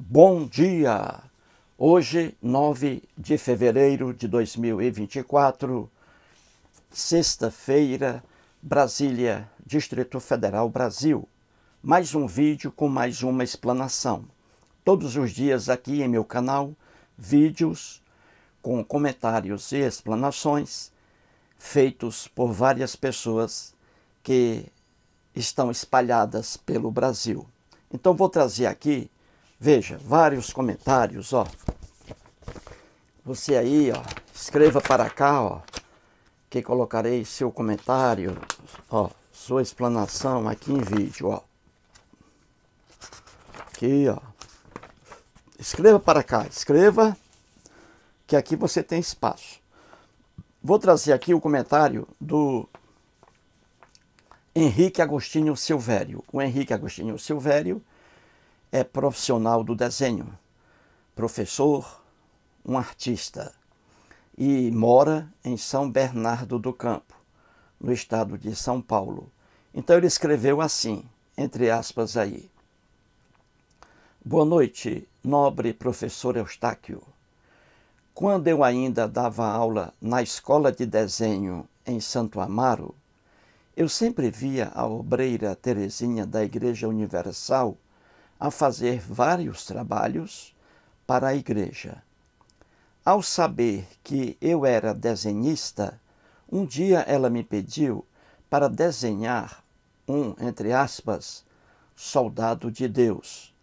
Bom dia! Hoje, 9 de fevereiro de 2024, sexta-feira, Brasília, Distrito Federal, Brasil. Mais um vídeo com mais uma explanação. Todos os dias aqui em meu canal, vídeos com comentários e explanações feitos por várias pessoas que estão espalhadas pelo Brasil. Então vou trazer aqui, veja, vários comentários, ó. Você aí, ó, escreva para cá, ó, que colocarei seu comentário, ó, sua explanação aqui em vídeo, ó. Aqui, ó. Escreva para cá, escreva, que aqui você tem espaço. Vou trazer aqui o comentário do Henrique Agostinho Silvério. O Henrique Agostinho Silvério é profissional do desenho, professor, um artista, e mora em São Bernardo do Campo, no estado de São Paulo. Então ele escreveu assim, entre aspas aí: Boa noite, nobre professor Eustáquio. Quando eu ainda dava aula na escola de desenho em Santo Amaro, eu sempre via a obreira Teresinha da Igreja Universal a fazer vários trabalhos para a igreja. Ao saber que eu era desenhista, um dia ela me pediu para desenhar entre aspas, soldado de Deus,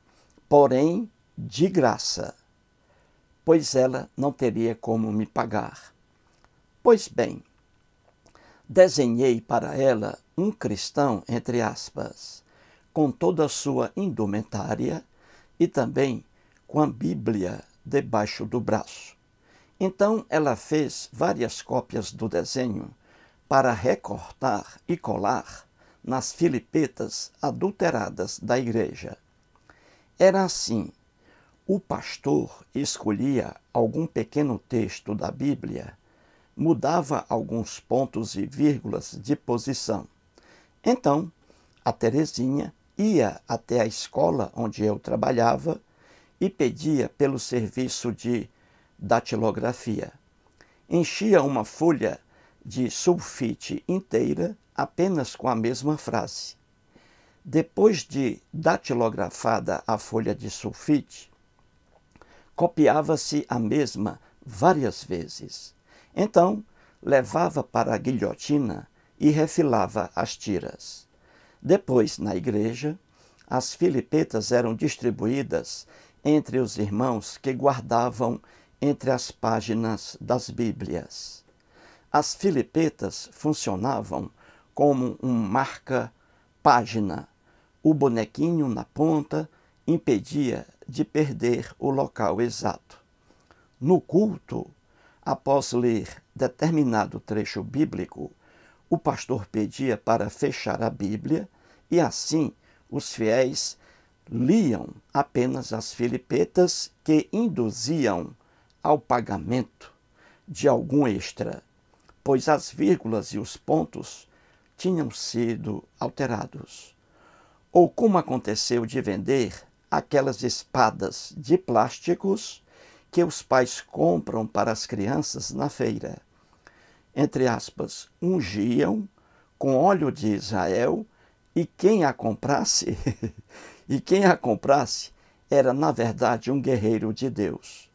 porém de graça, pois ela não teria como me pagar. Pois bem, desenhei para ela um cristão, entre aspas, com toda a sua indumentária e também com a Bíblia debaixo do braço. Então ela fez várias cópias do desenho para recortar e colar nas filipetas adulteradas da igreja. Era assim: o pastor escolhia algum pequeno texto da Bíblia, mudava alguns pontos e vírgulas de posição. Então, a Teresinha ia até a escola onde eu trabalhava e pedia pelo serviço de datilografia. Enchia uma folha de sulfite inteira apenas com a mesma frase. Depois de datilografada a folha de sulfite, copiava-se a mesma várias vezes. Então, levava para a guilhotina e refilava as tiras. Depois, na igreja, as filipetas eram distribuídas entre os irmãos que guardavam entre as páginas das Bíblias. As filipetas funcionavam como um marca-página. O bonequinho na ponta impedia de perder o local exato. No culto, após ler determinado trecho bíblico, o pastor pedia para fechar a Bíblia e assim os fiéis liam apenas as filipetas que induziam ao pagamento de algum extra, pois as vírgulas e os pontos tinham sido alterados. Ou como aconteceu de vender aquelas espadas de plásticos que os pais compram para as crianças na feira. Entre aspas, ungiam com óleo de Israel e quem a comprasse, era na verdade um guerreiro de Deus.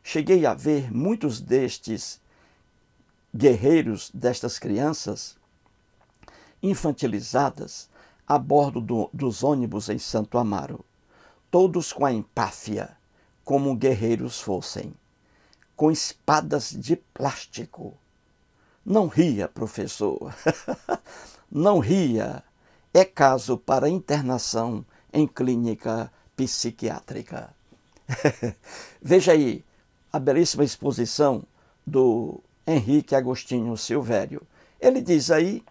Cheguei a ver muitos destes guerreiros, destas crianças infantilizadas a bordo dos ônibus em Santo Amaro, todos com a empáfia, como guerreiros fossem, com espadas de plástico. Não ria, professor. Não ria. É caso para internação em clínica psiquiátrica. Veja aí a belíssima exposição do Henrique Agostinho Silvério. Ele diz aí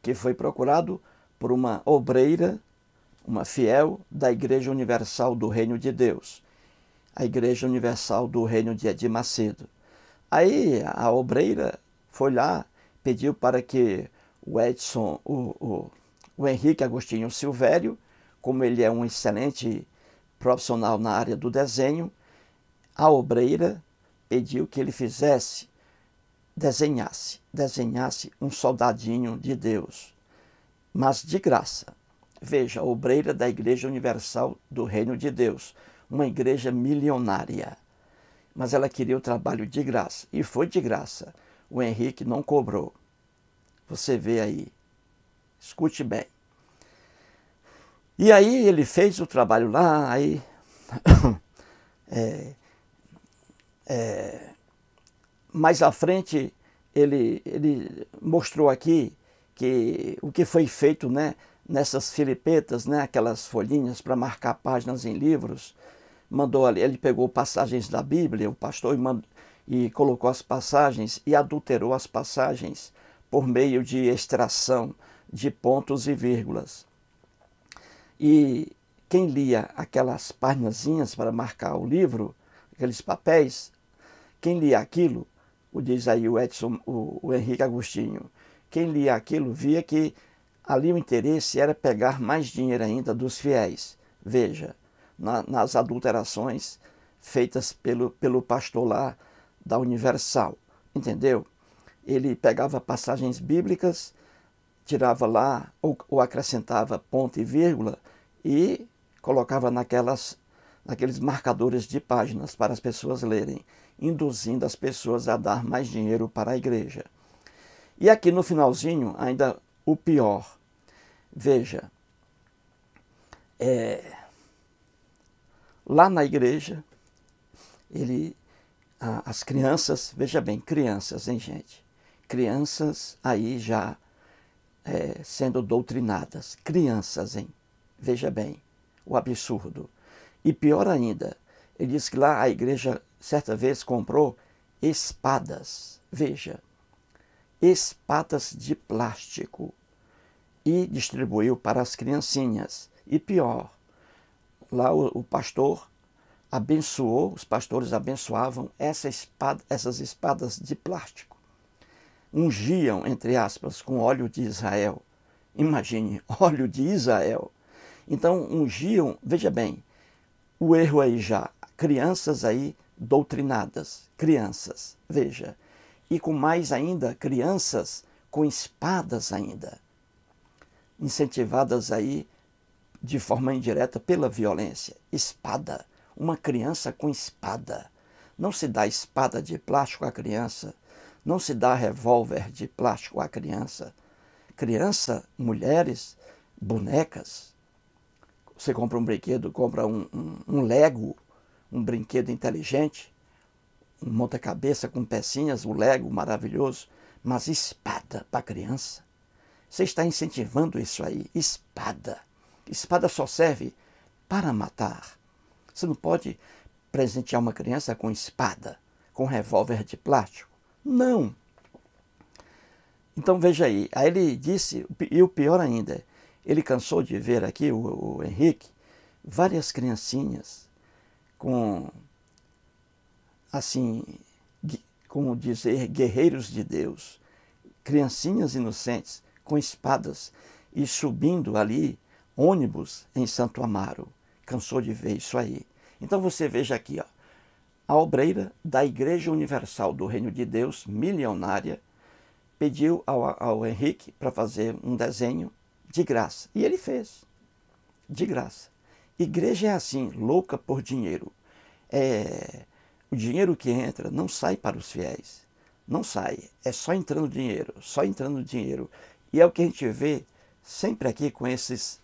que foi procurado por uma obreira, uma fiel da Igreja Universal do Reino de Deus, a Igreja Universal do Reino de Edir Macedo. Aí a obreira foi lá, pediu para que o Henrique Agostinho Silvério, como ele é um excelente profissional na área do desenho, a obreira pediu que ele desenhasse um soldadinho de Deus, mas de graça. Veja, a obreira da Igreja Universal do Reino de Deus, uma igreja milionária. Mas ela queria o trabalho de graça, e foi de graça. O Henrique não cobrou. Você vê aí, escute bem. E aí ele fez o trabalho lá, aí mais à frente ele mostrou aqui que o que foi feito, né, nessas filipetas, né, aquelas folhinhas para marcar páginas em livros, mandou ali, ele pegou passagens da Bíblia, o pastor, e colocou as passagens e adulterou as passagens por meio de extração de pontos e vírgulas. E quem lia aquelas páginazinhas para marcar o livro, aqueles papéis, quem lia aquilo, diz aí o Edson, o Henrique Agostinho, quem lia aquilo via que ali o interesse era pegar mais dinheiro ainda dos fiéis. Veja, nas adulterações feitas pelo pastor lá da Universal, entendeu? Ele pegava passagens bíblicas, tirava lá ou acrescentava ponto e vírgula e colocava naqueles marcadores de páginas para as pessoas lerem, induzindo as pessoas a dar mais dinheiro para a igreja. E aqui no finalzinho, ainda o pior. Veja, lá na igreja, as crianças, veja bem, crianças, hein, gente? Crianças aí já sendo doutrinadas. Crianças, hein? Veja bem, o absurdo. E pior ainda, ele diz que lá a igreja, certa vez, comprou espadas. Veja, espadas de plástico e distribuiu para as criancinhas. E pior, lá o pastor abençoou, os pastores abençoavam essas espadas de plástico. Ungiam, entre aspas, com óleo de Israel. Imagine, óleo de Israel. Então ungiam, veja bem, o erro aí já, crianças aí doutrinadas, crianças, veja. E com mais ainda, crianças com espadas ainda, incentivadas aí de forma indireta pela violência. Espada, uma criança com espada. Não se dá espada de plástico à criança, não se dá revólver de plástico à criança. Criança, mulheres, bonecas. Você compra um brinquedo, compra um Lego, um brinquedo inteligente, um monta-cabeça com pecinhas, o Lego maravilhoso, mas espada para criança. Você está incentivando isso aí, espada. Espada só serve para matar. Você não pode presentear uma criança com espada, com revólver de plástico. Não. Então veja aí, ele disse, e o pior ainda, ele cansou de ver aqui, o Henrique, várias criancinhas com, assim, como dizer, guerreiros de Deus, criancinhas inocentes com espadas e subindo ali ônibus em Santo Amaro. Cansou de ver isso aí. Então você veja aqui, ó, a obreira da Igreja Universal do Reino de Deus, milionária, pediu ao Henrique para fazer um desenho de graça. E ele fez, de graça. Igreja é assim, louca por dinheiro. O dinheiro que entra não sai para os fiéis. Não sai, é só entrando dinheiro, só entrando dinheiro. E é o que a gente vê sempre aqui com essas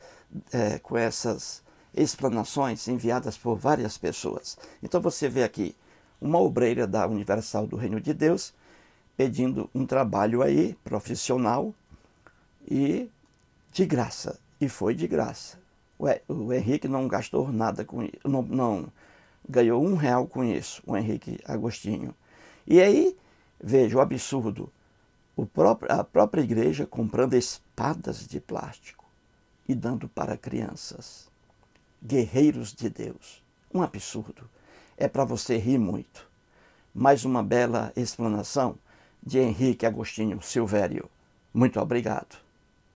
explanações enviadas por várias pessoas. Então você vê aqui uma obreira da Universal do Reino de Deus pedindo um trabalho aí, profissional, e de graça. E foi de graça. O Henrique não gastou nada com isso, não ganhou R$1 com isso, o Henrique Agostinho. E aí, veja o absurdo, a própria igreja comprando espadas de plástico e dando para crianças. Guerreiros de Deus. Um absurdo. É para você rir muito. Mais uma bela explanação de Henrique Agostinho Silvério. Muito obrigado.